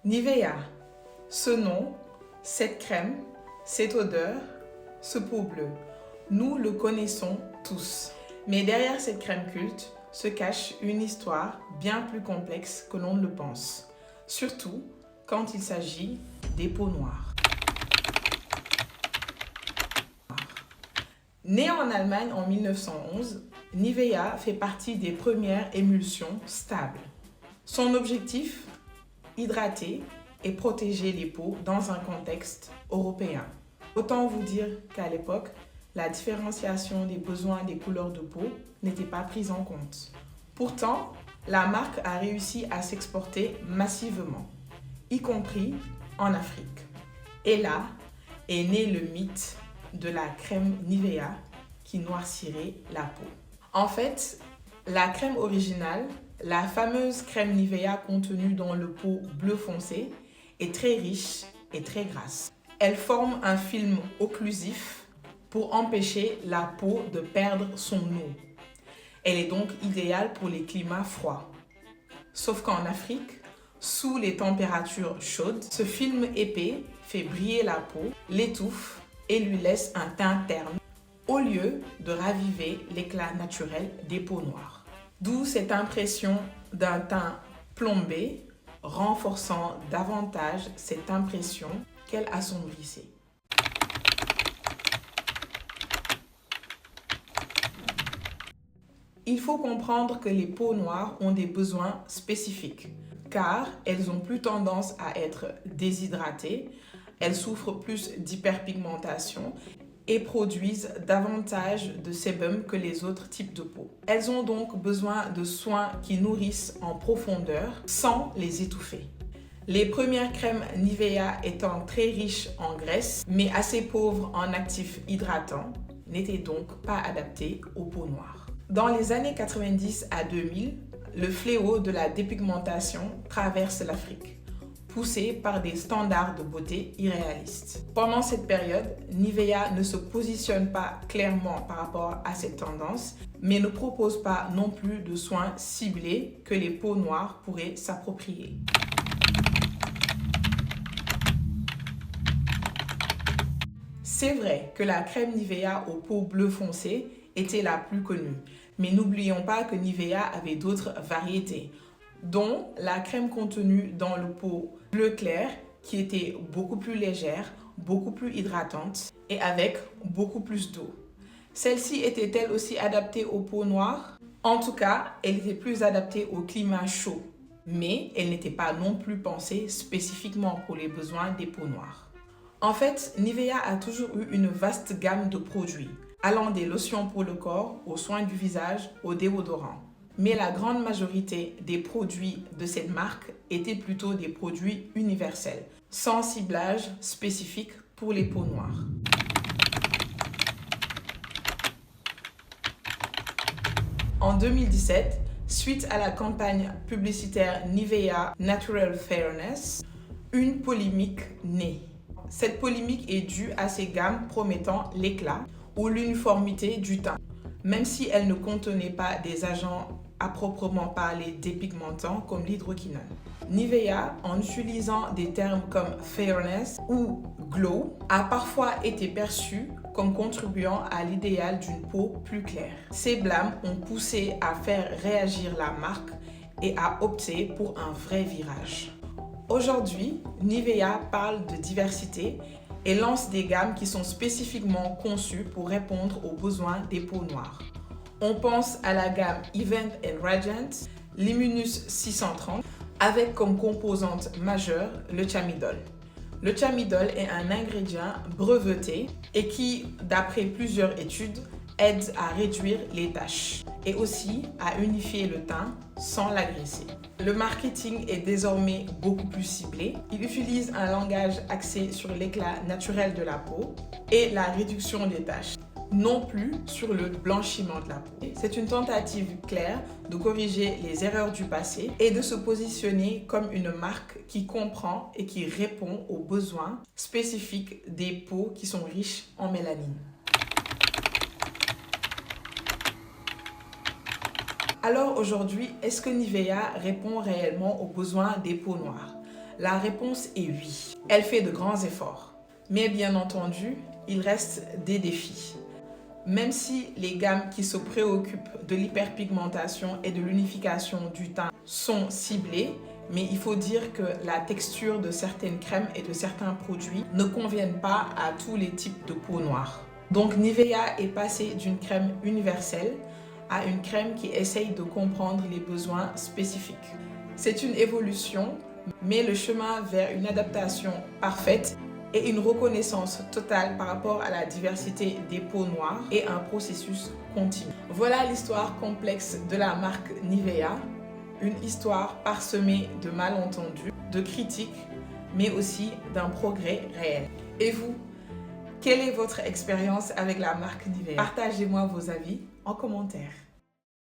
Nivea, ce nom, cette crème, cette odeur, ce pot bleu, nous le connaissons tous. Mais derrière cette crème culte se cache une histoire bien plus complexe que l'on ne le pense, surtout quand il s'agit des peaux noires. Né en Allemagne en 1911, Nivea fait partie des premières émulsions stables. Son objectif, hydrater et protéger les peaux dans un contexte européen. Autant vous dire qu'à l'époque, la différenciation des besoins des couleurs de peau n'était pas prise en compte. Pourtant, la marque a réussi à s'exporter massivement, y compris en Afrique. Et là est né le mythe de la crème Nivea qui noircirait la peau. En fait, la crème originale, la fameuse crème Nivea contenue dans le pot bleu foncé, est très riche et très grasse. Elle forme un film occlusif pour empêcher la peau de perdre son eau. Elle est donc idéale pour les climats froids. Sauf qu'en Afrique, sous les températures chaudes, ce film épais fait briller la peau, l'étouffe et lui laisse un teint terne, au lieu de raviver l'éclat naturel des peaux noires. D'où cette impression d'un teint plombé, renforçant davantage cette impression qu'elle assombrissait. Il faut comprendre que les peaux noires ont des besoins spécifiques, car elles ont plus tendance à être déshydratées, elles souffrent plus d'hyperpigmentation et produisent davantage de sébum que les autres types de peau. Elles ont donc besoin de soins qui nourrissent en profondeur sans les étouffer. Les premières crèmes Nivea étant très riches en graisse, mais assez pauvres en actifs hydratants, n'étaient donc pas adaptées aux peaux noires. Dans les années 90 à 2000, le fléau de la dépigmentation traverse l'Afrique, poussé par des standards de beauté irréalistes. Pendant cette période, Nivea ne se positionne pas clairement par rapport à cette tendance, mais ne propose pas non plus de soins ciblés que les peaux noires pourraient s'approprier. C'est vrai que la crème Nivea au pot bleu foncé était la plus connue, mais n'oublions pas que Nivea avait d'autres variétés, dont la crème contenue dans le pot bleu clair qui était beaucoup plus légère, beaucoup plus hydratante et avec beaucoup plus d'eau. Celle-ci était-elle aussi adaptée aux peaux noires? En tout cas, elle était plus adaptée au climat chaud, mais elle n'était pas non plus pensée spécifiquement pour les besoins des peaux noires. En fait, Nivea a toujours eu une vaste gamme de produits, allant des lotions pour le corps, aux soins du visage, aux déodorants. Mais la grande majorité des produits de cette marque étaient plutôt des produits universels, sans ciblage spécifique pour les peaux noires. En 2017, suite à la campagne publicitaire Nivea Natural Fairness, une polémique naît. Cette polémique est due à ces gammes promettant l'éclat ou l'uniformité du teint, même si elles ne contenaient pas des agents à proprement parler dépigmentants comme l'hydroquinone. Nivea, en utilisant des termes comme fairness ou glow, a parfois été perçu comme contribuant à l'idéal d'une peau plus claire. Ces blâmes ont poussé à faire réagir la marque et à opter pour un vrai virage. Aujourd'hui, Nivea parle de diversité et lance des gammes qui sont spécifiquement conçues pour répondre aux besoins des peaux noires. On pense à la gamme Event & Radiant, Luminous 630, avec comme composante majeure le thiamidol. Le thiamidol est un ingrédient breveté et qui, d'après plusieurs études, aide à réduire les taches et aussi à unifier le teint sans l'agresser. Le marketing est désormais beaucoup plus ciblé. Il utilise un langage axé sur l'éclat naturel de la peau et la réduction des taches, non plus sur le blanchiment de la peau. C'est une tentative claire de corriger les erreurs du passé et de se positionner comme une marque qui comprend et qui répond aux besoins spécifiques des peaux qui sont riches en mélanine. Alors aujourd'hui, est-ce que Nivea répond réellement aux besoins des peaux noires? La réponse est oui. Elle fait de grands efforts. Mais bien entendu, il reste des défis. Même si les gammes qui se préoccupent de l'hyperpigmentation et de l'unification du teint sont ciblées, mais il faut dire que la texture de certaines crèmes et de certains produits ne conviennent pas à tous les types de peau noire. Donc Nivea est passé d'une crème universelle à une crème qui essaye de comprendre les besoins spécifiques. C'est une évolution, mais le chemin vers une adaptation parfaite et une reconnaissance totale par rapport à la diversité des peaux noires est un processus continu. Voilà l'histoire complexe de la marque Nivea, une histoire parsemée de malentendus, de critiques, mais aussi d'un progrès réel. Et vous, quelle est votre expérience avec la marque Nivea? Partagez-moi vos avis en commentaire.